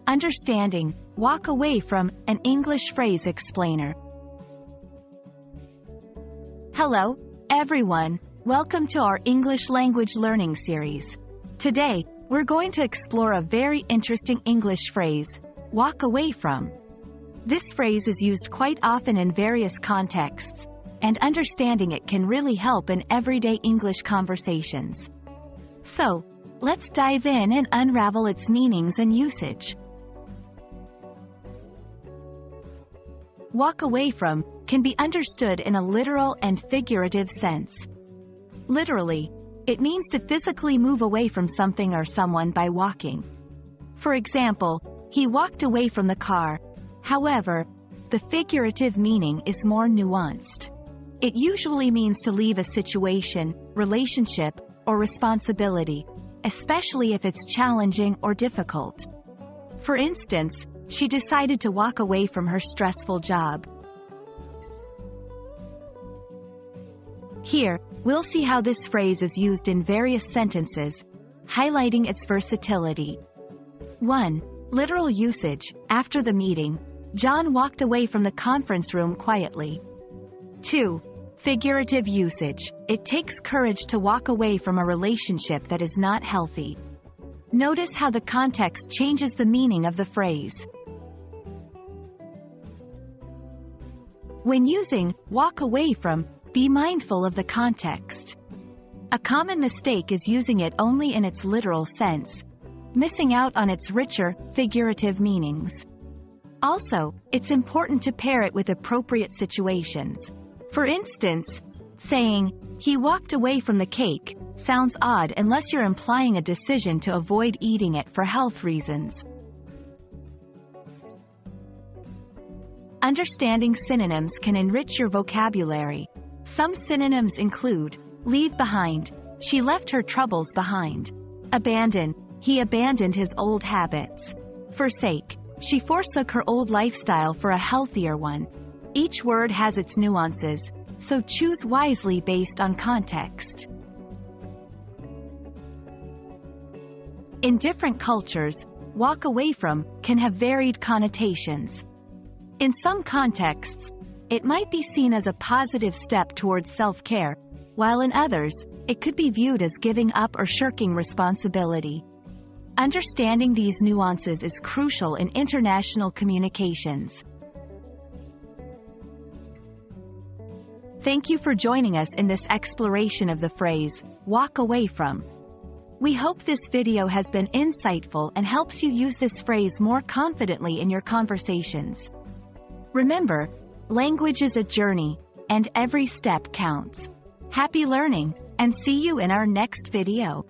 Understanding, walk away from, an English phrase explainer. Hello, everyone. Welcome to our English language learning series. Today, we're going to explore a very interesting English phrase, walk away from. This phrase is used quite often in various contexts, and understanding it can really help in everyday English conversations. So, let's dive in and unravel its meanings and usage. Walk away from can be understood in a literal and figurative sense. Literally, it means to physically move away from something or someone by walking. For example, he walked away from the car. However, the figurative meaning is more nuanced. It usually means to leave a situation, relationship, or responsibility, especially if it's challenging or difficult. For instance, she decided to walk away from her stressful job. Here, we'll see how this phrase is used in various sentences, highlighting its versatility. 1. Literal usage. After the meeting, John walked away from the conference room quietly. 2. Figurative usage. It takes courage to walk away from a relationship that is not healthy. Notice how the context changes the meaning of the phrase. When using walk away from, be mindful of the context. A common mistake is using it only in its literal sense, missing out on its richer, figurative meanings. Also, it's important to pair it with appropriate situations. For instance, saying, he walked away from the cake, sounds odd unless you're implying a decision to avoid eating it for health reasons. Understanding synonyms can enrich your vocabulary. Some synonyms include leave behind, she left her troubles behind. Abandon, he abandoned his old habits. Forsake, she forsook her old lifestyle for a healthier one. Each word has its nuances, so choose wisely based on context. In different cultures, walk away from can have varied connotations. In some contexts, it might be seen as a positive step towards self-care, while in others, it could be viewed as giving up or shirking responsibility. Understanding these nuances is crucial in international communications. Thank you for joining us in this exploration of the phrase, walk away from. We hope this video has been insightful and helps you use this phrase more confidently in your conversations. Remember, language is a journey, and every step counts. Happy learning, and see you in our next video.